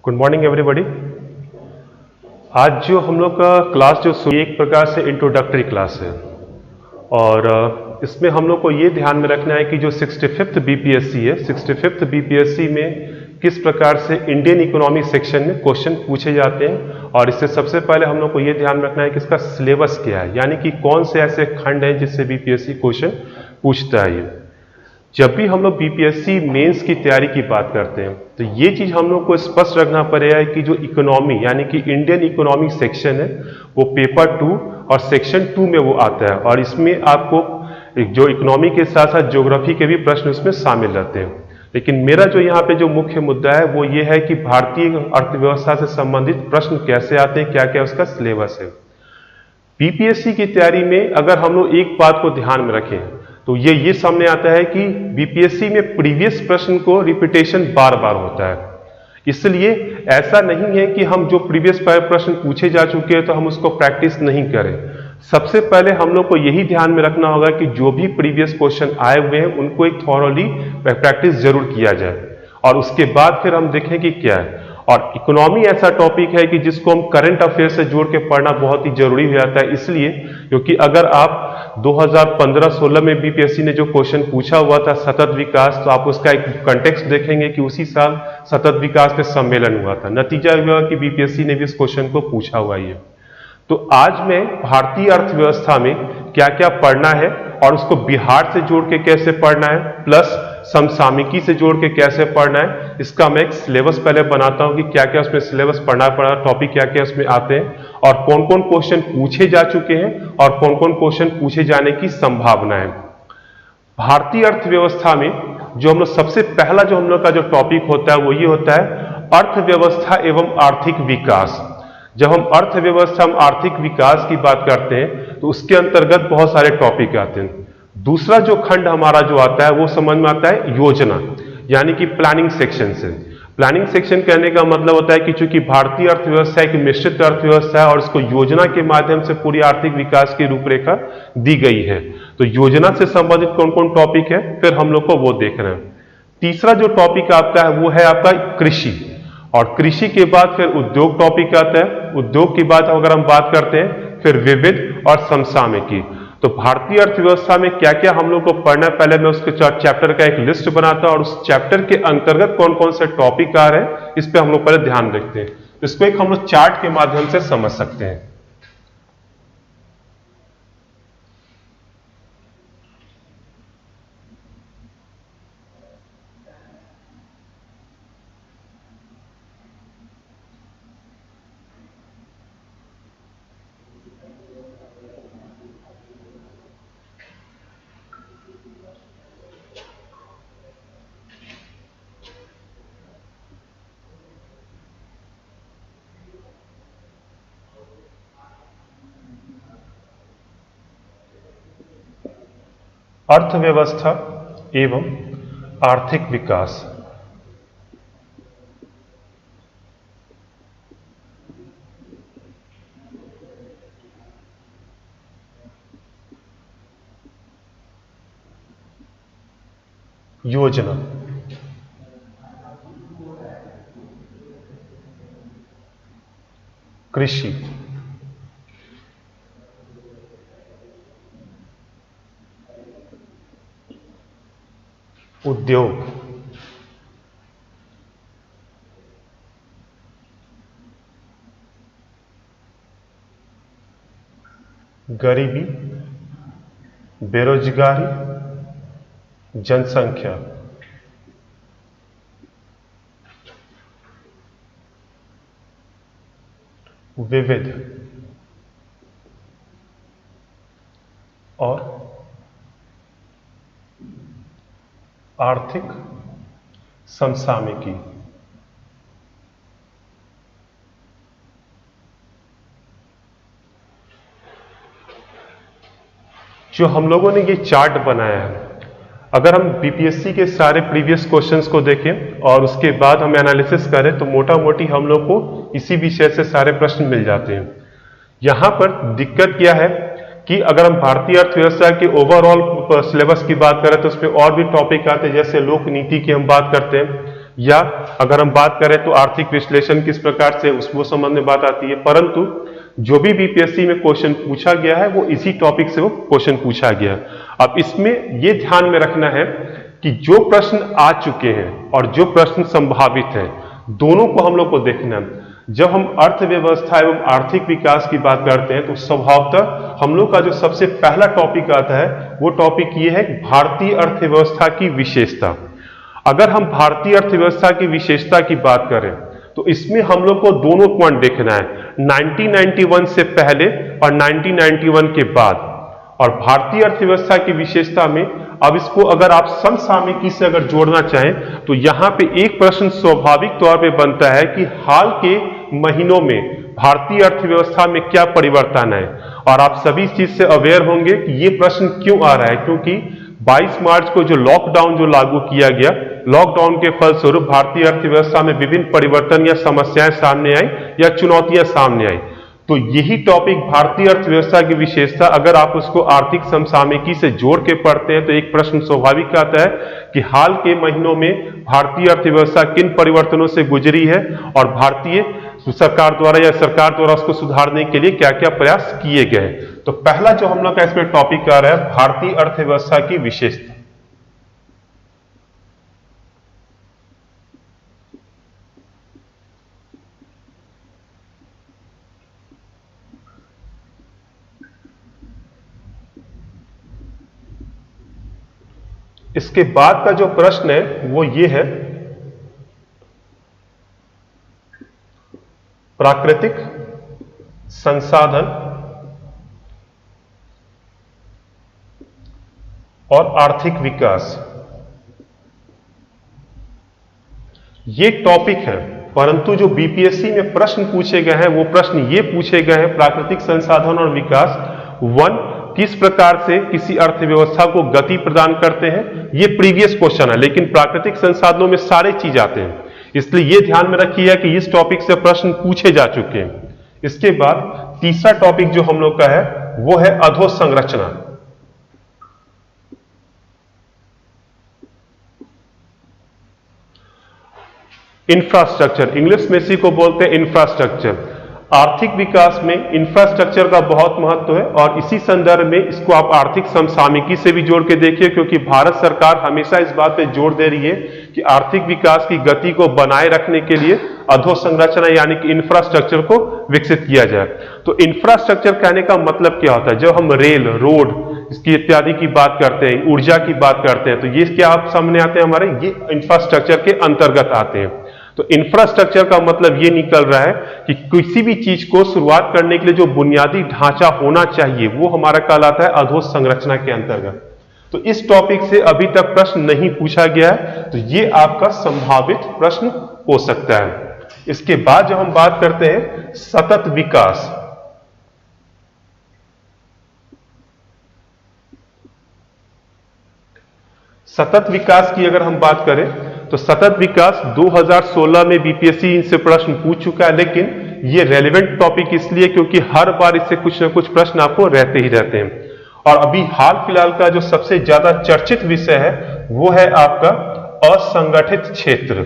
Good morning everybody. आज जो हम लोग का क्लास जो एक प्रकार से इंट्रोडक्टरी क्लास है और इसमें हम लोग को ये ध्यान में रखना है कि जो 65th बीपीएससी है, 65th बीपीएससी में किस प्रकार से इंडियन इकोनॉमी सेक्शन में क्वेश्चन पूछे जाते हैं और इससे सबसे पहले हम लोग को ये ध्यान में रखना है कि इसका सिलेबस क्या है, यानी कि कौन से ऐसे खंड हैं जिससे बीपीएससी क्वेश्चन पूछता है। जब भी हम लोग बीपीएससी मेंस की तैयारी की बात करते हैं तो ये चीज हम लोग को स्पष्ट रखना पड़ेगा कि जो इकोनॉमी यानी कि इंडियन इकोनॉमिक सेक्शन है वो पेपर 2 और सेक्शन 2 में वो आता है और इसमें आपको जो इकोनॉमी के साथ साथ ज्योग्राफी के भी प्रश्न उसमें शामिल रहते हैं। लेकिन मेरा जो यहाँ पे जो मुख्य मुद्दा है वो ये है कि भारतीय अर्थव्यवस्था से संबंधित प्रश्न कैसे आते हैं, क्या क्या उसका सिलेबस है। बीपीएससी की तैयारी में अगर हम लोग एक बात को ध्यान में रखें तो ये सामने आता है कि बीपीएससी में प्रीवियस प्रश्न को रिपीटेशन बार बार होता है, इसलिए ऐसा नहीं है कि हम जो प्रीवियस प्रश्न पूछे जा चुके हैं तो हम उसको प्रैक्टिस नहीं करें। सबसे पहले हम लोग को यही ध्यान में रखना होगा कि जो भी प्रीवियस क्वेश्चन आए हुए हैं उनको एक थॉरोली प्रैक्टिस जरूर किया जाए और उसके बाद फिर हम देखें कि क्या है। और इकोनॉमी ऐसा टॉपिक है कि जिसको हम करंट अफेयर से जोड़ के पढ़ना बहुत ही जरूरी हो जाता है, इसलिए क्योंकि अगर आप 2015-16 में बीपीएससी ने जो क्वेश्चन पूछा हुआ था सतत विकास, तो आप उसका एक कंटेक्स्ट देखेंगे कि उसी साल सतत विकास पे सम्मेलन हुआ था। नतीजा हुआ कि बीपीएससी ने भी इस क्वेश्चन को पूछा हुआ है। तो आज मैं भारतीय अर्थव्यवस्था में क्या क्या पढ़ना है और उसको बिहार से जोड़ के कैसे पढ़ना है प्लस समसामयिकी से जोड़ के कैसे पढ़ना है, इसका मैं एक सिलेबस पहले बनाता हूं कि क्या क्या उसमें सिलेबस पढ़ना पड़ा, टॉपिक क्या क्या उसमें आते हैं और कौन कौन क्वेश्चन पूछे जा चुके हैं और कौन कौन क्वेश्चन पूछे जाने की संभावना है। भारतीय अर्थव्यवस्था में जो हम लोग सबसे पहला जो हम लोग का जो टॉपिक होता है वो ये होता है अर्थव्यवस्था एवं आर्थिक विकास। जब हम अर्थव्यवस्था एवं आर्थिक विकास की बात करते हैं तो उसके अंतर्गत बहुत सारे टॉपिक आते हैं। दूसरा जो खंड हमारा जो आता है वो समझ में आता है योजना, यानी कि प्लानिंग सेक्शन से। प्लानिंग सेक्शन कहने का मतलब होता है कि चूंकि भारतीय अर्थव्यवस्था एक मिश्रित अर्थव्यवस्था है और इसको योजना के माध्यम से पूरी आर्थिक विकास की रूपरेखा दी गई है, तो योजना से संबंधित कौन कौन टॉपिक है फिर हम लोग को वो देख रहे हैं। तीसरा जो टॉपिक आपका है वो है आपका कृषि और कृषि के बाद फिर उद्योग टॉपिक आता है। उद्योग की बात अगर हम बात करते हैं फिर विविध और समसामयिकी। तो भारतीय अर्थव्यवस्था में क्या क्या हम लोग को पढ़ना है, पहले मैं उसके चैप्टर का एक लिस्ट बनाता हूं और उस चैप्टर के अंतर्गत कौन कौन से टॉपिक आ रहे हैं इस पे हम लोग पहले ध्यान रखते हैं। इसको एक हम लोग चार्ट के माध्यम से समझ सकते हैं। अर्थव्यवस्था एवं आर्थिक विकास। योजना, कृषि, उद्योग, गरीबी, बेरोजगारी, जनसंख्या, विविध और आर्थिक समसामयिकी। जो हम लोगों ने ये चार्ट बनाया है, अगर हम बीपीएससी के सारे प्रीवियस क्वेश्चंस को देखें और उसके बाद हम एनालिसिस करें तो मोटा मोटी हम लोग को इसी विषय से सारे प्रश्न मिल जाते हैं। यहां पर दिक्कत क्या है कि अगर हम भारतीय अर्थव्यवस्था के ओवरऑल सिलेबस की बात करें तो उसमें और भी टॉपिक आते हैं, जैसे लोक नीति की हम बात करते हैं, या अगर हम बात करें तो आर्थिक विश्लेषण किस प्रकार से उस वो संबंध में बात आती है। परंतु जो भी बीपीएससी में क्वेश्चन पूछा गया है वो इसी टॉपिक से वो क्वेश्चन पूछा गया। अब इसमें ये ध्यान में रखना है कि जो प्रश्न आ चुके हैं और जो प्रश्न संभावित हैं, दोनों को हम लोग को देखना है। जब हम अर्थव्यवस्था एवं आर्थिक विकास की बात करते हैं तो स्वभावतः हम लोग का जो सबसे पहला टॉपिक आता है वो टॉपिक ये है भारतीय अर्थव्यवस्था की विशेषता। अगर हम भारतीय अर्थव्यवस्था की विशेषता की बात करें तो इसमें हम लोग को दोनों पॉइंट देखना है, 1991 से पहले और 1991 के बाद। और भारतीय अर्थव्यवस्था की विशेषता में अब इसको अगर आप समसामयिकी से अगर जोड़ना चाहें तो यहां पे एक प्रश्न स्वाभाविक तौर पे बनता है कि हाल के महीनों में भारतीय अर्थव्यवस्था में क्या परिवर्तन है। और आप सभी इस चीज से अवेयर होंगे कि ये प्रश्न क्यों आ रहा है, क्योंकि 22 मार्च को जो लॉकडाउन जो लागू किया गया, लॉकडाउन के फलस्वरूप भारतीय अर्थव्यवस्था में विभिन्न परिवर्तन या समस्याएं सामने आई या चुनौतियां सामने आई। तो यही टॉपिक भारतीय अर्थव्यवस्था की विशेषता अगर आप उसको आर्थिक समसामयिकी से जोड़ के पढ़ते हैं तो एक प्रश्न स्वाभाविक आता है कि हाल के महीनों में भारतीय अर्थव्यवस्था किन परिवर्तनों से गुजरी है और भारतीय सरकार द्वारा या सरकार द्वारा उसको सुधारने के लिए क्या क्या प्रयास किए गए। तो पहला जो हम लोग का इसमें टॉपिक आ रहा है भारतीय अर्थव्यवस्था की विशेषता। इसके बाद का जो प्रश्न है वो ये है, प्राकृतिक संसाधन और आर्थिक विकास। ये टॉपिक है, परंतु जो बीपीएससी में प्रश्न पूछे गए हैं वो प्रश्न ये पूछे गए हैं, प्राकृतिक संसाधन और विकास वन किस प्रकार से किसी अर्थव्यवस्था को गति प्रदान करते हैं, ये प्रीवियस क्वेश्चन है। लेकिन प्राकृतिक संसाधनों में सारे चीज आते हैं, इसलिए ये ध्यान में रखिए कि इस टॉपिक से प्रश्न पूछे जा चुके हैं। इसके बाद तीसरा टॉपिक जो हम लोग का है वो है अधोसंरचना। इंफ्रास्ट्रक्चर, इंग्लिश में इसी को बोलते हैं इंफ्रास्ट्रक्चर। आर्थिक विकास में इंफ्रास्ट्रक्चर का बहुत महत्व है और इसी संदर्भ में इसको आप आर्थिक समसामयिकी से भी जोड़ के देखिए, क्योंकि भारत सरकार हमेशा इस बात पे जोर दे रही है कि आर्थिक विकास की गति को बनाए रखने के लिए अधोसंरचना यानी कि इंफ्रास्ट्रक्चर को विकसित किया जाए। तो इंफ्रास्ट्रक्चर कहने का मतलब क्या होता है? जब हम रेल, रोड इसकी इत्यादि की बात करते हैं, ऊर्जा की बात करते हैं, तो ये क्या आप सामने आते हैं हमारे, ये इंफ्रास्ट्रक्चर के अंतर्गत आते हैं। तो इंफ्रास्ट्रक्चर का मतलब ये निकल रहा है कि किसी भी चीज को शुरुआत करने के लिए जो बुनियादी ढांचा होना चाहिए वो हमारा कहलाता है अधोसंरचना के अंतर्गत। तो इस टॉपिक से अभी तक प्रश्न नहीं पूछा गया है, तो ये आपका संभावित प्रश्न हो सकता है। इसके बाद जब हम बात करते हैं सतत विकास, सतत विकास की अगर हम बात करें तो सतत विकास 2016 में बीपीएससी से प्रश्न पूछ चुका है, लेकिन ये रेलेवेंट टॉपिक इसलिए क्योंकि हर बार इससे कुछ ना कुछ प्रश्न आपको रहते ही रहते हैं। और अभी हाल फिलहाल का जो सबसे ज्यादा चर्चित विषय है वो है आपका असंगठित क्षेत्र।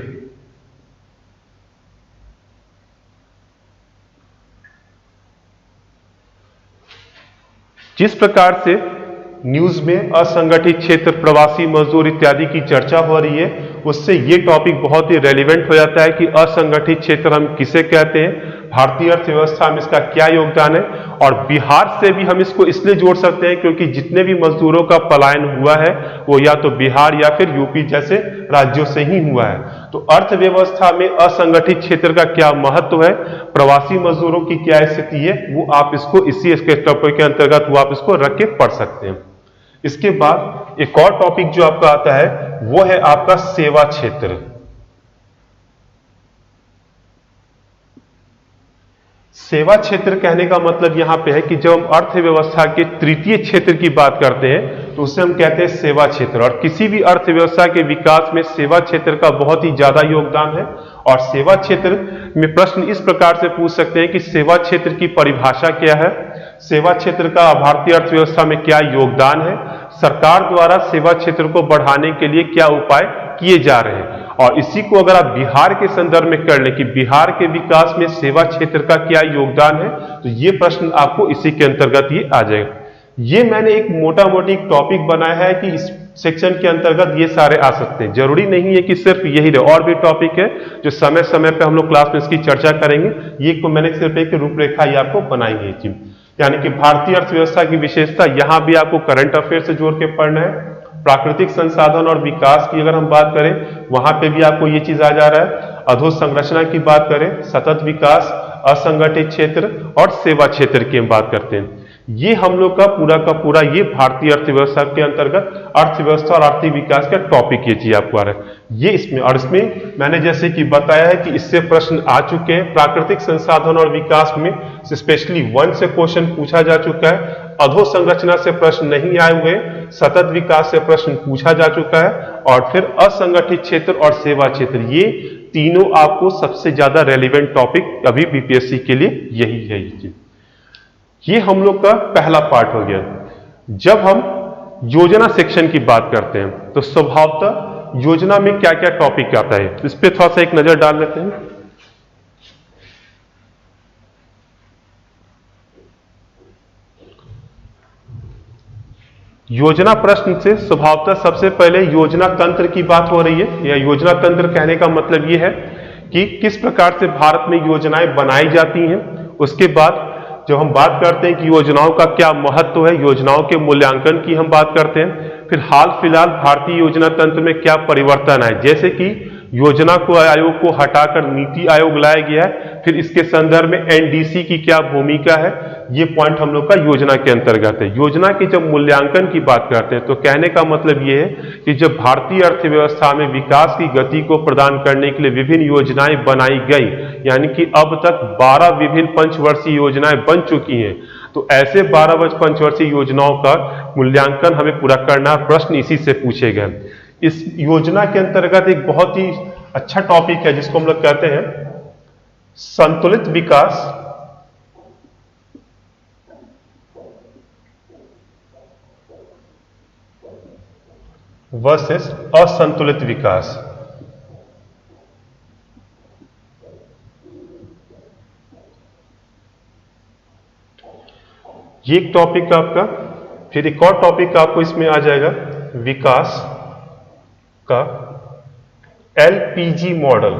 जिस प्रकार से न्यूज में असंगठित क्षेत्र, प्रवासी मजदूर इत्यादि की चर्चा हो रही है, उससे ये टॉपिक बहुत ही रेलिवेंट हो जाता है कि असंगठित क्षेत्र हम किसे कहते हैं, भारतीय अर्थव्यवस्था में इसका क्या योगदान है। और बिहार से भी हम इसको इसलिए जोड़ सकते हैं क्योंकि जितने भी मजदूरों का पलायन हुआ है वो या तो बिहार या फिर यूपी जैसे राज्यों से ही हुआ है। तो अर्थव्यवस्था में असंगठित क्षेत्र का क्या महत्व है, प्रवासी मजदूरों की क्या स्थिति है, वो आप इसको इसी टॉपिक के अंतर्गत वो आप इसको रख के पढ़ सकते हैं। इसके बाद एक और टॉपिक जो आपका आता है वो है आपका सेवा क्षेत्र। सेवा क्षेत्र कहने का मतलब यहां पे है कि जब हम अर्थव्यवस्था के तृतीय क्षेत्र की बात करते हैं तो उसे हम कहते हैं सेवा क्षेत्र। और किसी भी अर्थव्यवस्था के विकास में सेवा क्षेत्र का बहुत ही ज्यादा योगदान है। और सेवा क्षेत्र में प्रश्न इस प्रकार से पूछ सकते हैं कि सेवा क्षेत्र की परिभाषा क्या है, सेवा क्षेत्र का भारतीय अर्थव्यवस्था में क्या योगदान है, सरकार द्वारा सेवा क्षेत्र को बढ़ाने के लिए क्या उपाय किए जा रहे हैं। और इसी को अगर आप बिहार के संदर्भ में कर लें कि बिहार के विकास में सेवा क्षेत्र का क्या योगदान है, तो ये प्रश्न आपको इसी के अंतर्गत ये आ जाएगा। ये मैंने एक मोटा मोटी टॉपिक बनाया है कि इस सेक्शन के अंतर्गत ये सारे आ सकते हैं, जरूरी नहीं है कि सिर्फ यही रहे, और भी टॉपिक है जो समय समय पे हम लोग क्लास में इसकी चर्चा करेंगे। ये को मैंने सिर्फ एक रूपरेखा ही आपको बनाई है, यानी कि भारतीय अर्थव्यवस्था की विशेषता, यहां भी आपको करंट अफेयर से जोड़ के पढ़ना है। प्राकृतिक संसाधन और विकास की अगर हम बात करें, वहां पे भी आपको ये चीज आ जा रहा है। अधोसंरचना की बात करें, सतत विकास, असंगठित क्षेत्र और सेवा क्षेत्र की हम बात करते हैं। ये हम लोग का पूरा ये भारतीय अर्थव्यवस्था के अंतर्गत अर्थव्यवस्था और आर्थिक विकास का टॉपिक ये चीज आपको आ रहा है। ये इसमें मैंने जैसे कि बताया है कि इससे प्रश्न आ चुके हैं। प्राकृतिक संसाधन और विकास में स्पेशली 1 से क्वेश्चन पूछा जा चुका है। अधोसंरचना से प्रश्न नहीं आए हुए, सतत विकास से प्रश्न पूछा जा चुका है, और फिर असंगठित क्षेत्र और सेवा क्षेत्र, ये तीनों आपको सबसे ज्यादा रेलिवेंट टॉपिक अभी बीपीएससी के लिए यही है। ये हम लोग का पहला पार्ट हो गया। जब हम योजना सेक्शन की बात करते हैं तो स्वभावतः योजना में क्या क्या टॉपिक आता है, इस पे थोड़ा सा एक नजर डाल लेते हैं। योजना प्रश्न से स्वभावतः सबसे पहले योजना तंत्र की बात हो रही है, या योजना तंत्र कहने का मतलब यह है कि किस प्रकार से भारत में योजनाएं बनाई जाती हैं। उसके बाद जब हम बात करते हैं कि योजनाओं का क्या महत्व है, योजनाओं के मूल्यांकन की हम बात करते हैं। फिर हाल फिलहाल भारतीय योजना तंत्र में क्या परिवर्तन आए, जैसे कि योजना को आयोग को हटाकर नीति आयोग लाया गया है, फिर इसके संदर्भ में एनडीसी की क्या भूमिका है, ये पॉइंट हम लोग का योजना के अंतर्गत है। योजना के जब मूल्यांकन की बात करते हैं तो कहने का मतलब ये है कि जब भारतीय अर्थव्यवस्था में विकास की गति को प्रदान करने के लिए विभिन्न योजनाएं बनाई गई, यानी कि अब तक 12 विभिन्न पंचवर्षीय योजनाएं बन चुकी हैं, तो ऐसे 12 पंचवर्षीय योजनाओं का मूल्यांकन हमें पूरा करना, प्रश्न इसी से पूछे गए। इस योजना के अंतर्गत एक बहुत ही अच्छा टॉपिक है जिसको हम लोग कहते हैं संतुलित विकास वर्सेस असंतुलित विकास। ये एक टॉपिक आपका, फिर एक और टॉपिक आपको इसमें आ जाएगा विकास का एलपीजी मॉडल।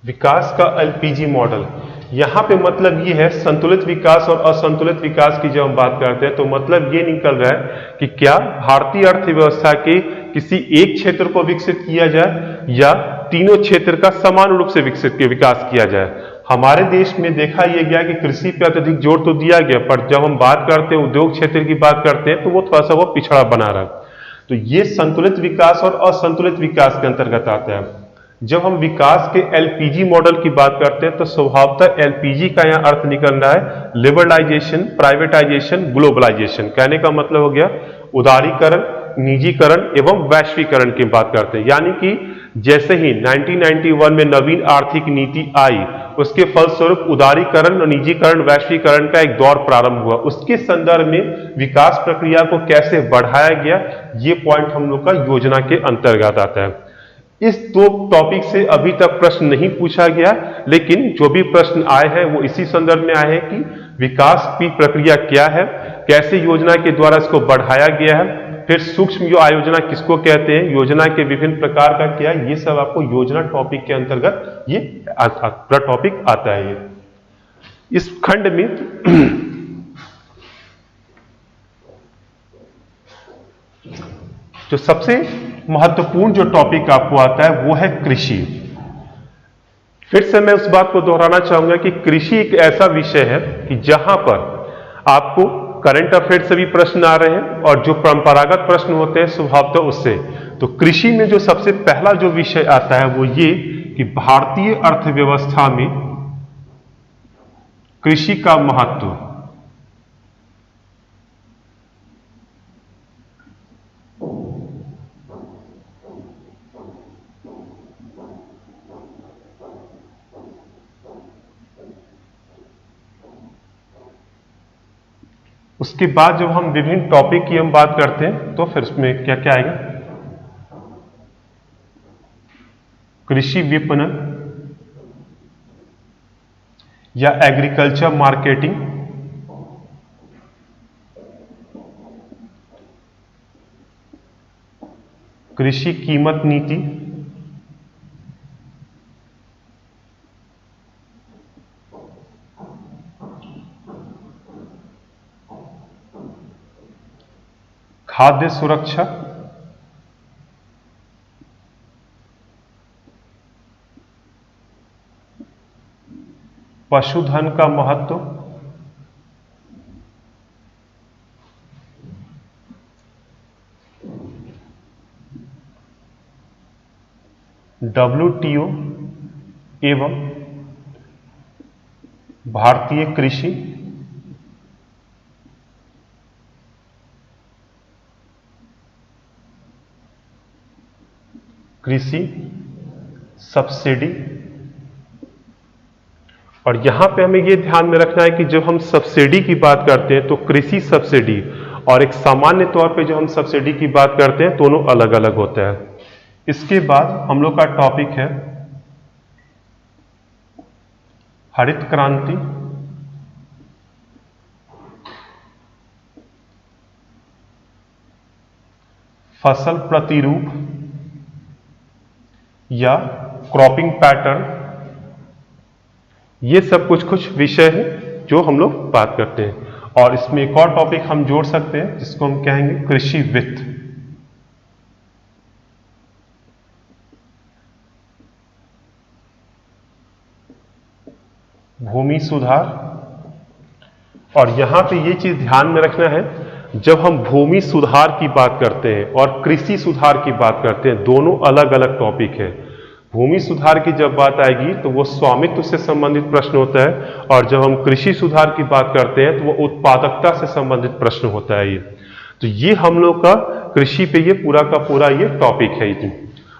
विकास का एलपीजी मॉडल, यहां पे मतलब ये है संतुलित विकास और असंतुलित विकास की जब हम बात करते हैं तो मतलब ये निकल रहा है कि क्या भारतीय अर्थव्यवस्था के किसी एक क्षेत्र को विकसित किया जाए या तीनों क्षेत्र का समान रूप से विकास किया जाए। हमारे देश में देखा यह गया कि कृषि पे अत्यधिक जोर तो दिया गया, पर जब हम बात करते हैं उद्योग क्षेत्र की बात करते हैं तो वो थोड़ा सा वो पिछड़ा बना रहा। तो ये संतुलित विकास और असंतुलित विकास के अंतर्गत आता है। जब हम विकास के एलपीजी मॉडल की बात करते हैं तो स्वभावतः एलपीजी का यहां अर्थ निकल रहा है लिबरलाइजेशन, प्राइवेटाइजेशन, ग्लोबलाइजेशन। कहने का मतलब हो गया उदारीकरण, निजीकरण एवं वैश्वीकरण की बात करते हैं। यानी कि जैसे ही 1991 में नवीन आर्थिक नीति आई, उसके फलस्वरूप उदारीकरण और निजीकरण, वैश्वीकरण का एक दौर प्रारंभ हुआ। उसके संदर्भ में विकास प्रक्रिया को कैसे बढ़ाया गया, ये पॉइंट हम लोग का योजना के अंतर्गत आता है। इस दो टॉपिक से अभी तक प्रश्न नहीं पूछा गया, लेकिन जो भी प्रश्न आए हैं वो इसी संदर्भ में आए हैं कि विकास की प्रक्रिया क्या है, कैसे योजना के द्वारा इसको बढ़ाया गया है, फिर सूक्ष्म जो आयोजना किसको कहते हैं, योजना के विभिन्न प्रकार का क्या है, ये सब आपको योजना टॉपिक के अंतर्गत ये पूरा टॉपिक आता है। इस खंड में जो सबसे महत्वपूर्ण जो टॉपिक आपको आता है वो है कृषि। फिर से मैं उस बात को दोहराना चाहूंगा कि कृषि एक ऐसा विषय है कि जहां पर आपको करंट अफेयर से भी प्रश्न आ रहे हैं और जो परंपरागत प्रश्न होते हैं स्वभावतः उससे। तो कृषि में जो सबसे पहला जो विषय आता है वो ये कि भारतीय अर्थव्यवस्था में कृषि का महत्व। उसके बाद जब हम विभिन्न टॉपिक की हम बात करते हैं तो फिर उसमें क्या क्या आएगा, कृषि विपणन या एग्रीकल्चर मार्केटिंग, कृषि कीमत नीति, खाद्य सुरक्षा, पशुधन का महत्व, WTO एवं भारतीय कृषि, कृषि सब्सिडी। और यहां पे हमें यह ध्यान में रखना है कि जब हम सब्सिडी की बात करते हैं तो कृषि सब्सिडी और एक सामान्य तौर पे जो हम सब्सिडी की बात करते हैं दोनों अलग अलग होता है। इसके बाद हम लोग का टॉपिक है हरित क्रांति, फसल प्रतिरूप या क्रॉपिंग पैटर्न। ये सब कुछ विषय है जो हम लोग बात करते हैं। और इसमें एक और टॉपिक हम जोड़ सकते हैं जिसको हम कहेंगे कृषि वित्त। भूमि सुधार। और यहां पे ये चीज ध्यान में रखना है, जब हम भूमि सुधार की बात करते हैं और कृषि सुधार की बात करते हैं दोनों अलग अलग टॉपिक है। भूमि सुधार की जब बात आएगी तो वो स्वामित्व से संबंधित प्रश्न होता है, और जब हम कृषि सुधार की बात करते हैं तो वो उत्पादकता से संबंधित प्रश्न होता है। ये तो ये हम लोग का कृषि पे ये पूरा का पूरा ये टॉपिक है।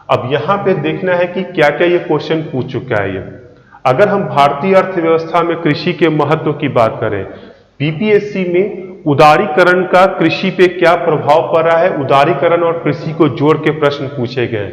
अब यहाँ पे देखना है कि क्या क्या ये क्वेश्चन पूछ चुका है। ये अगर हम भारतीय अर्थव्यवस्था में कृषि के महत्व की बात करें, बीपीएससी में उदारीकरण का कृषि पे क्या प्रभाव पड़ रहा है, उदारीकरण और कृषि को जोड़ के प्रश्न पूछे गए।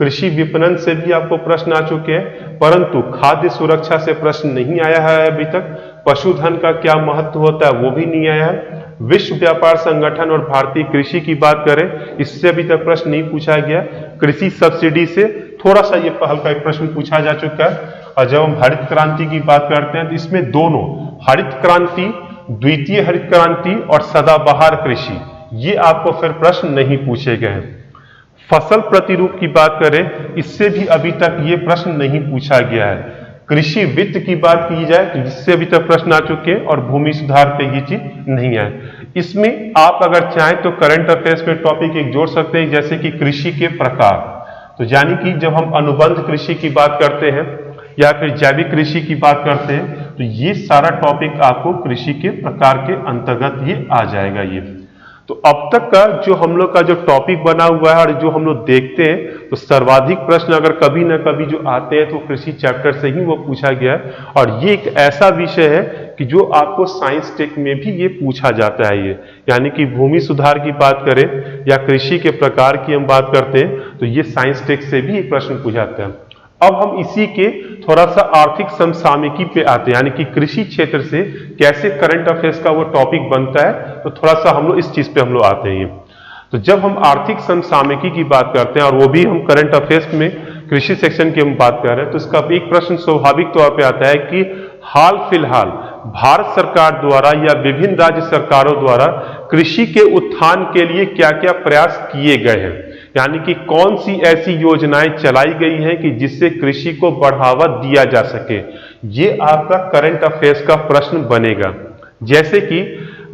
कृषि विपणन से भी आपको प्रश्न आ चुके हैं, परंतु खाद्य सुरक्षा से प्रश्न नहीं आया है अभी तक। पशुधन का क्या महत्व होता है वो भी नहीं आया है। विश्व व्यापार संगठन और भारतीय कृषि की बात करें, इससे अभी तक प्रश्न नहीं पूछा गया। कृषि सब्सिडी से थोड़ा सा ये हल्का एक प्रश्न पूछा जा चुका है। और जब हम हरित क्रांति की बात करते हैं तो इसमें दोनों हरित क्रांति, द्वितीय हरित क्रांति और सदाबहार कृषि, ये आपको फिर प्रश्न नहीं पूछे गए हैं। फसल प्रतिरूप की बात करें, इससे भी अभी तक ये प्रश्न नहीं पूछा गया है। कृषि वित्त की बात की जाए तो जिससे अभी तक प्रश्न आ चुके हैं, और भूमि सुधार पे ये चीज नहीं है। इसमें आप अगर चाहें तो करंट अफेयर्स पे टॉपिक एक जोड़ सकते हैं, जैसे कि कृषि के प्रकार। तो यानी कि जब हम अनुबंध कृषि की बात करते हैं या फिर जैविक कृषि की बात करते हैं तो ये सारा टॉपिक आपको कृषि के प्रकार के अंतर्गत ये आ जाएगा। ये तो अब तक का जो हम लोग का जो टॉपिक बना हुआ है और जो हम लोग देखते हैं, तो सर्वाधिक प्रश्न अगर कभी ना कभी जो आते हैं तो कृषि चैप्टर से ही वो पूछा गया है। और ये एक ऐसा विषय है कि जो आपको साइंस टेक में भी ये पूछा जाता है। ये यानी कि भूमि सुधार की बात करें या कृषि के प्रकार की हम बात करते हैं तो ये साइंस टेक से भी एक प्रश्न पूछा जाता है। अब हम इसी के थोड़ा सा आर्थिक समसामयिकी पे आते हैं, यानी कि कृषि क्षेत्र से कैसे करंट अफेयर्स का वो टॉपिक बनता है, तो थोड़ा सा हम लोग इस चीज पे हम लोग आते हैं। तो जब हम आर्थिक समसामयिकी की बात करते हैं और वो भी हम करंट अफेयर्स में कृषि सेक्शन की हम बात कर रहे हैं, तो इसका एक प्रश्न स्वाभाविक तौर पे आता है कि हाल फिलहाल भारत सरकार द्वारा या विभिन्न राज्य सरकारों द्वारा कृषि के उत्थान के लिए क्या क्या प्रयास किए गए हैं, यानी कि कौन सी ऐसी योजनाएं चलाई गई हैं कि जिससे कृषि को बढ़ावा दिया जा सके। ये आपका करंट अफेयर्स का प्रश्न बनेगा। जैसे कि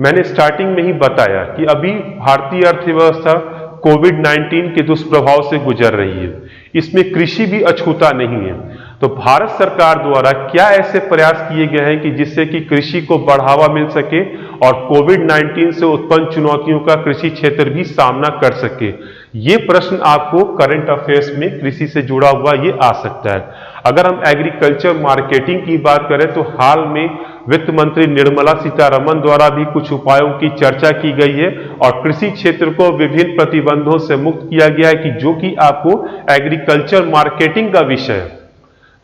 मैंने स्टार्टिंग में ही बताया कि अभी भारतीय अर्थव्यवस्था कोविड-19 के दुष्प्रभाव से गुजर रही है, इसमें कृषि भी अछूता नहीं है। तो भारत सरकार द्वारा क्या ऐसे प्रयास किए गए हैं कि जिससे कि कृषि को बढ़ावा मिल सके और कोविड-19 से उत्पन्न चुनौतियों का कृषि क्षेत्र भी सामना कर सके। ये प्रश्न आपको करंट अफेयर्स में कृषि से जुड़ा हुआ ये आ सकता है। अगर हम एग्रीकल्चर मार्केटिंग की बात करें तो हाल में वित्त मंत्री निर्मला सीतारमण द्वारा भी कुछ उपायों की चर्चा की गई है और कृषि क्षेत्र को विभिन्न प्रतिबंधों से मुक्त किया गया है कि जो कि आपको एग्रीकल्चर मार्केटिंग का विषय है।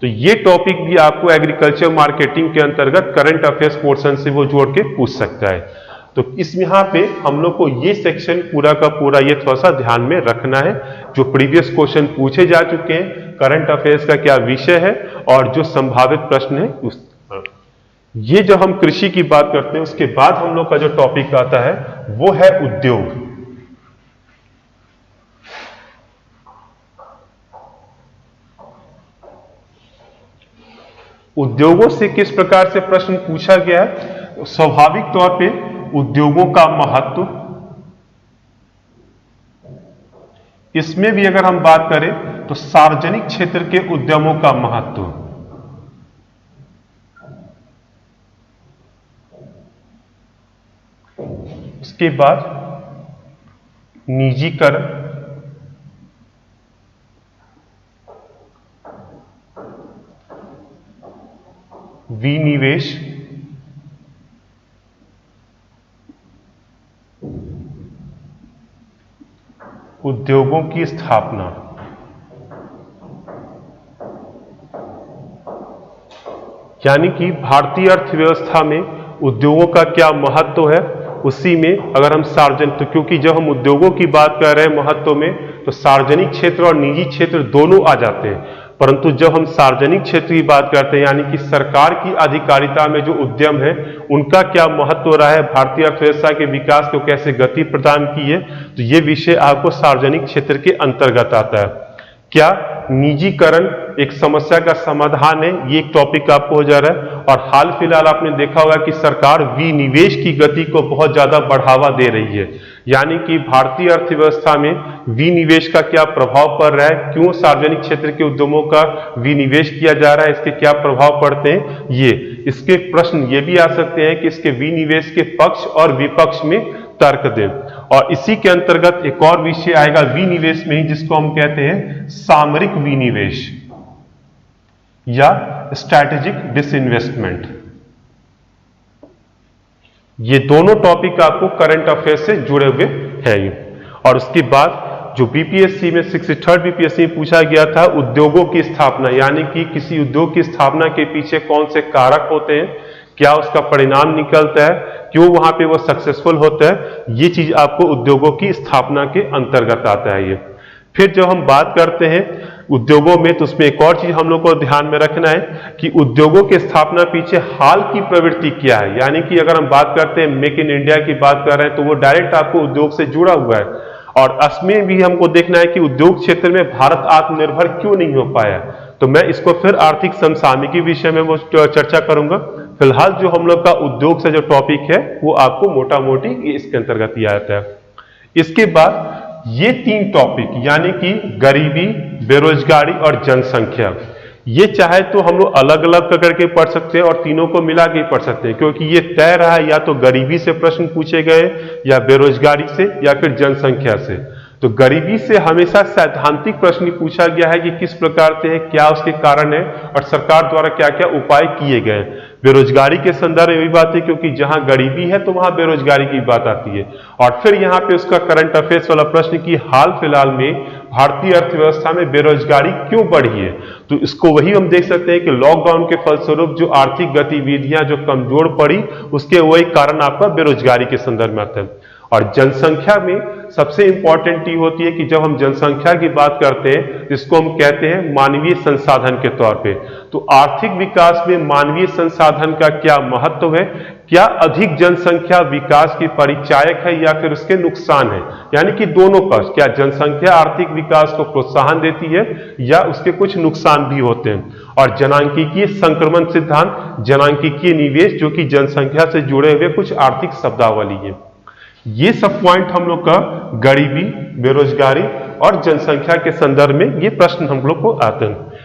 तो ये टॉपिक भी आपको एग्रीकल्चर मार्केटिंग के अंतर्गत करंट अफेयर्स पोर्शन से वो जोड़ के पूछ सकता है। तो इस यहाँ पे हम लोग को ये सेक्शन पूरा का पूरा ये थोड़ा सा ध्यान में रखना है। जो प्रीवियस क्वेश्चन पूछे जा चुके हैं, करंट अफेयर्स का क्या विषय है और जो संभावित प्रश्न है उस ये जब हम कृषि की बात करते हैं उसके बाद हम लोग का जो टॉपिक आता है वो है उद्योग। उद्योगों से किस प्रकार से प्रश्न पूछा गया है? स्वाभाविक तौर पे उद्योगों का महत्व, इसमें भी अगर हम बात करें तो सार्वजनिक क्षेत्र के उद्यमों का महत्व, उसके बाद निजीकरण, विनिवेश, उद्योगों की स्थापना। यानी कि भारतीय अर्थव्यवस्था में उद्योगों का क्या महत्व है, उसी में अगर हम सार्वजनिक, तो क्योंकि जब हम उद्योगों की बात कर रहे हैं महत्व में, तो सार्वजनिक क्षेत्र और निजी क्षेत्र दोनों आ जाते हैं। परंतु जब हम सार्वजनिक क्षेत्र की बात करते हैं यानी कि सरकार की अधिकारिता में जो उद्यम है उनका क्या महत्व रहा है, भारतीय अर्थव्यवस्था के विकास को कैसे गति प्रदान की है, तो ये विषय आपको सार्वजनिक क्षेत्र के अंतर्गत आता है। क्या निजीकरण एक समस्या का समाधान है, ये एक टॉपिक आपको हो जा रहा है। और हाल फिलहाल आपने देखा होगा कि सरकार विनिवेश की गति को बहुत ज्यादा बढ़ावा दे रही है। यानी कि भारतीय अर्थव्यवस्था में विनिवेश का क्या प्रभाव पड़ रहा है, क्यों सार्वजनिक क्षेत्र के उद्यमों का विनिवेश किया जा रहा है, इसके क्या प्रभाव पड़ते हैं, ये इसके प्रश्न ये भी आ सकते हैं कि इसके विनिवेश के पक्ष और विपक्ष में तर्क दें। और इसी के अंतर्गत एक और विषय आएगा विनिवेश में ही, जिसको हम कहते हैं सामरिक विनिवेश या स्ट्रैटेजिक डिसइन्वेस्टमेंट। ये दोनों टॉपिक आपको करंट अफेयर से जुड़े हुए हैं। और उसके बाद जो बीपीएससी में 63rd बीपीएससी में पूछा गया था उद्योगों की स्थापना, यानी कि किसी उद्योग की स्थापना के पीछे कौन से कारक होते हैं, क्या उसका परिणाम निकलता है, क्यों वहां पे वो सक्सेसफुल होता है, ये चीज आपको उद्योगों की स्थापना के अंतर्गत आता है। ये फिर जब हम बात करते हैं उद्योगों में, तो उसमें एक और चीज हम लोग को ध्यान में रखना है कि उद्योगों की स्थापना पीछे हाल की प्रवृत्ति क्या है। यानी कि अगर हम बात करते हैं मेक इन इंडिया की बात कर रहे हैं तो वो डायरेक्ट आपको उद्योग से जुड़ा हुआ है। और असमें भी हमको देखना है कि उद्योग क्षेत्र में भारत आत्मनिर्भर क्यों नहीं हो पाया। तो मैं इसको फिर आर्थिक समसामयिकी विषय में वो चर्चा करूंगा। फिलहाल जो हम लोग का उद्योग से जो टॉपिक है वो आपको मोटा मोटी इसके अंतर्गत ही आता है। इसके बाद ये तीन टॉपिक यानी कि गरीबी, बेरोजगारी और जनसंख्या, ये चाहे तो हम लोग अलग अलग करके पढ़ सकते हैं और तीनों को मिला के पढ़ सकते हैं, क्योंकि ये तय रहा है या तो गरीबी से प्रश्न पूछे गए या बेरोजगारी से या फिर जनसंख्या से। तो गरीबी से हमेशा सैद्धांतिक प्रश्न पूछा गया है कि किस प्रकार से है, क्या उसके कारण है और सरकार द्वारा क्या क्या उपाय किए गए। बेरोजगारी के संदर्भ में भी बात है, क्योंकि जहां गरीबी है तो वहां बेरोजगारी की बात आती है। और फिर यहाँ पे उसका करंट अफेयर्स वाला प्रश्न कि हाल फिलहाल में भारतीय अर्थव्यवस्था में बेरोजगारी क्यों बढ़ी है। तो इसको वही हम देख सकते हैं कि लॉकडाउन के फलस्वरूप जो आर्थिक गतिविधियां जो कमजोर पड़ी उसके वही कारण आपका बेरोजगारी के संदर्भ में आता है। और जनसंख्या में सबसे इंपॉर्टेंट ये होती है कि जब हम जनसंख्या की बात करते हैं इसको हम कहते हैं मानवीय संसाधन के तौर पे। तो आर्थिक विकास में मानवीय संसाधन का क्या महत्व है, क्या अधिक जनसंख्या विकास की परिचायक है या फिर उसके नुकसान है। यानी कि दोनों पक्ष, क्या जनसंख्या आर्थिक विकास को प्रोत्साहन देती है या उसके कुछ नुकसान भी होते हैं। और जनांकीय संक्रमण सिद्धांत, जनांकीय निवेश जो कि जनसंख्या से जुड़े हुए कुछ आर्थिक शब्दावली है। ये सब पॉइंट हम लोग का गरीबी, बेरोजगारी और जनसंख्या के संदर्भ में ये प्रश्न हम लोग को आते हैं।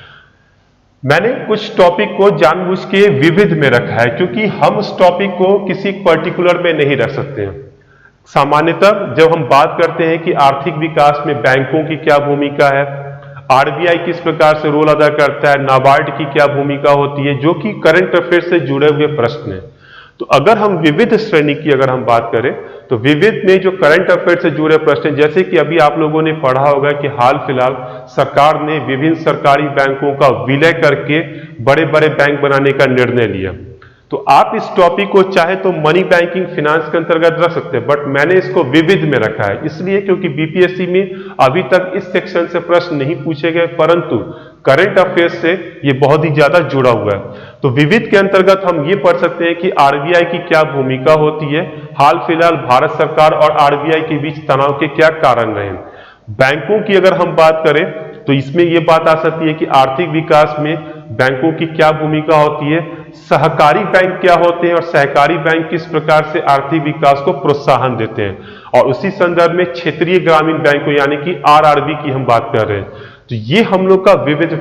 मैंने कुछ टॉपिक को जानबूझ के विविध में रखा है क्योंकि हम उस टॉपिक को किसी पर्टिकुलर में नहीं रख सकते हैं। सामान्यतः जब हम बात करते हैं कि आर्थिक विकास में बैंकों की क्या भूमिका है, आरबीआई किस प्रकार से रोल अदा करता है, नाबार्ड की क्या भूमिका होती है, जो कि करंट अफेयर से जुड़े हुए प्रश्न हैं। तो अगर हम विविध श्रेणी की अगर हम बात करें तो विविध में जो करंट अफेयर से जुड़े प्रश्न, जैसे कि अभी आप लोगों ने पढ़ा होगा कि हाल फिलहाल सरकार ने विभिन्न सरकारी बैंकों का विलय करके बड़े बड़े बैंक बनाने का निर्णय लिया। तो आप इस टॉपिक को चाहे तो मनी बैंकिंग फिनेंस के अंतर्गत रख सकते हैं, बट मैंने इसको विविध में रखा है इसलिए क्योंकि बीपीएससी में अभी तक इस सेक्शन से प्रश्न नहीं पूछे गए, परंतु करंट अफेयर से ये बहुत ही ज्यादा जुड़ा हुआ है। तो विविध के अंतर्गत हम ये पढ़ सकते हैं कि आरबीआई की क्या भूमिका होती है, हाल फिलहाल भारत सरकार और आरबीआई के बीच तनाव के क्या कारण रहे। बैंकों की अगर हम बात करें तो इसमें यह बात आ सकती है कि आर्थिक विकास में बैंकों की क्या भूमिका होती है, सहकारी बैंक क्या होते हैं और सहकारी बैंक किस प्रकार से आर्थिक विकास को प्रोत्साहन देते हैं, और उसी संदर्भ में क्षेत्रीय ग्रामीण बैंकों यानी कि आरआरबी की हम बात कर रहे हैं। तो ये हम लोग का विविध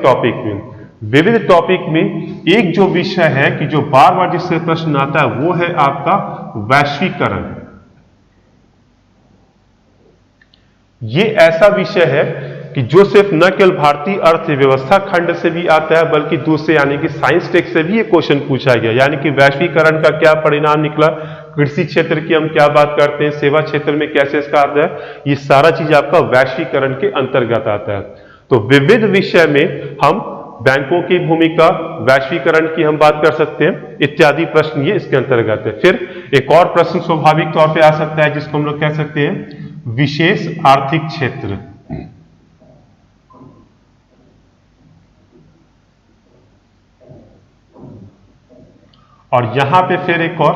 टॉपिक में एक जो विषय है कि जो बार बार जिससे प्रश्न आता है वो है आपका वैश्वीकरण। ये ऐसा विषय है कि जो सिर्फ न केवल भारतीय अर्थव्यवस्था खंड से भी आता है बल्कि दूसरे यानी कि साइंस टेक से भी ये क्वेश्चन पूछा गया, यानी कि वैश्वीकरण का क्या परिणाम निकला, कृषि क्षेत्र की हम क्या बात करते हैं, सेवा क्षेत्र में कैसे इसका आता है, ये सारा चीज आपका वैश्वीकरण के अंतर्गत आता है। तो विविध विषय में हम बैंकों की भूमिका, वैश्वीकरण की हम बात कर सकते हैं इत्यादि प्रश्न ये इसके अंतर्गत है। फिर एक और प्रश्न स्वाभाविक तौर पे आ सकता है जिसको हम लोग कह सकते हैं विशेष आर्थिक क्षेत्र। और यहां पे फिर एक और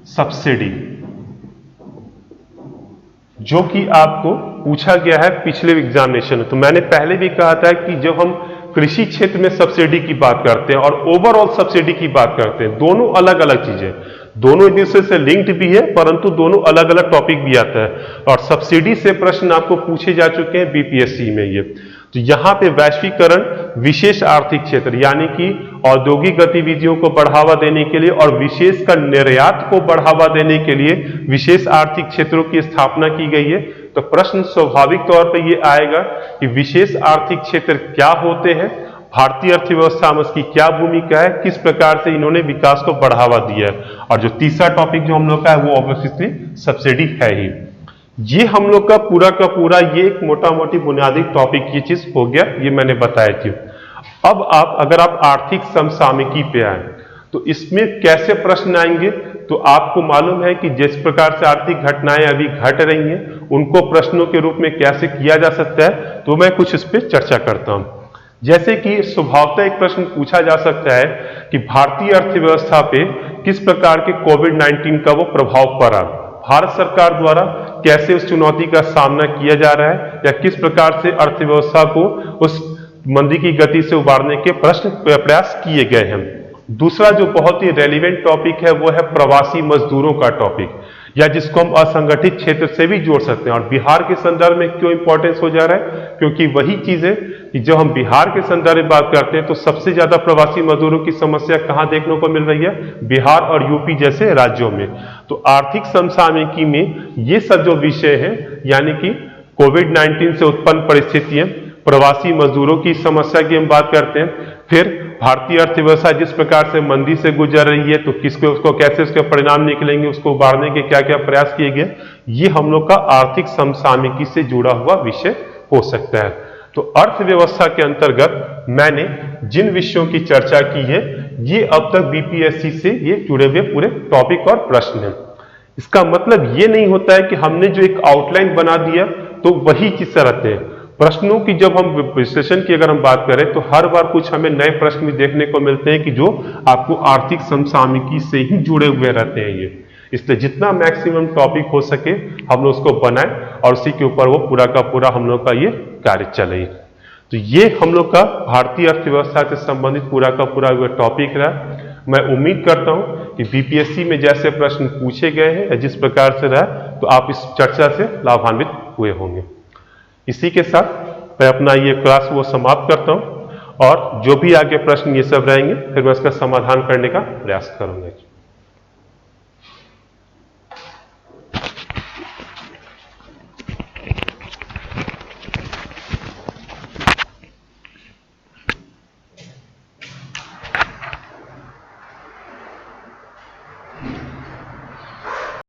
सब्सिडी, जो कि आपको पूछा गया है पिछले एग्जामिनेशन में। तो मैंने पहले भी कहा था कि जब हम कृषि क्षेत्र में सब्सिडी की बात करते हैं और ओवरऑल सब्सिडी की बात करते हैं, दोनों अलग अलग चीजें, दोनों एक दूसरे से लिंक्ड भी है परंतु दोनों अलग अलग टॉपिक भी आता है। और सब्सिडी से प्रश्न आपको पूछे जा चुके हैं बीपीएससी में ये। तो यहां पे वैश्वीकरण विशेष आर्थिक क्षेत्र यानी कि औद्योगिक गतिविधियों को बढ़ावा देने के लिए और विशेषकर निर्यात को बढ़ावा देने के लिए विशेष आर्थिक क्षेत्रों की स्थापना की गई है। तो प्रश्न स्वाभाविक तौर पे ये आएगा कि विशेष आर्थिक क्षेत्र क्या होते हैं, भारतीय अर्थव्यवस्था में इसकी क्या भूमिका है, किस प्रकार से इन्होंने विकास को बढ़ावा दिया है। और जो तीसरा टॉपिक जो हम लोग का है वो ऑब्वियसली सब्सिडी है ही। ये हम लोग का पूरा ये एक मोटा मोटी बुनियादी टॉपिक ये चीज हो गया, ये मैंने बताया थी। अब आप अगर आप आर्थिक समसामयिकी पे आए तो इसमें कैसे प्रश्न आएंगे, तो आपको मालूम है कि जिस प्रकार से आर्थिक घटनाएं अभी घट रही हैं उनको प्रश्नों के रूप में कैसे किया जा सकता है, तो मैं कुछ इस पर चर्चा करता हूं। जैसे कि स्वभावतः एक प्रश्न पूछा जा सकता है कि भारतीय अर्थव्यवस्था पे किस प्रकार के कोविड-19 का वो प्रभाव पड़ा, भारत सरकार द्वारा कैसे उस चुनौती का सामना किया जा रहा है या किस प्रकार से अर्थव्यवस्था को उस मंदी की गति से उबारने के प्रयास किए गए हैं। दूसरा जो बहुत ही रेलिवेंट टॉपिक है वो है प्रवासी मजदूरों का टॉपिक, या जिसको हम असंगठित क्षेत्र से भी जोड़ सकते हैं। और बिहार के संदर्भ में क्यों इंपॉर्टेंस हो जा रहा है, क्योंकि वही चीज है कि जब हम बिहार के संदर्भ में बात करते हैं तो सबसे ज्यादा प्रवासी मजदूरों की समस्या कहां देखने को मिल रही है, बिहार और यूपी जैसे राज्यों में। तो आर्थिक समसामयिकी में ये सब जो विषय है यानी कि कोविड-19 से उत्पन्न परिस्थितियां, प्रवासी मजदूरों की समस्या की हम बात करते हैं, फिर भारतीय अर्थव्यवस्था जिस प्रकार से मंदी से गुजर रही है तो उसको कैसे उसके परिणाम निकलेंगे, उसको उबारने के क्या क्या प्रयास किए गए, ये हम लोग का आर्थिक समसामयिकी से जुड़ा हुआ विषय हो सकता है। तो अर्थव्यवस्था के अंतर्गत मैंने जिन विषयों की चर्चा की है ये अब तक बीपीएससी से ये जुड़े हुए पूरे टॉपिक और प्रश्न हैं। इसका मतलब ये नहीं होता है कि हमने जो एक आउटलाइन बना दिया तो वही चीज रहते हैं। प्रश्नों की जब हम विश्लेषण की अगर हम बात करें तो हर बार कुछ हमें नए प्रश्न भी देखने को मिलते हैं कि जो आपको आर्थिक समसामयिकी से ही जुड़े हुए रहते हैं ये। इसलिए जितना मैक्सिमम टॉपिक हो सके हम लोग उसको बनाएं और उसी के ऊपर वो पूरा का पूरा हम लोग का ये कार्य चले। तो ये हम लोग का भारतीय अर्थव्यवस्था से संबंधित पूरा का पूरा टॉपिक रहा। मैं उम्मीद करता हूं कि बीपीएससी में जैसे प्रश्न पूछे गए हैं या जिस प्रकार से रहा तो आप इस चर्चा से लाभान्वित हुए होंगे। इसी के साथ मैं अपना ये क्लास वो समाप्त करता हूं और जो भी आगे प्रश्न ये सब रहेंगे फिर मैं इसका समाधान करने का प्रयास करूंगा।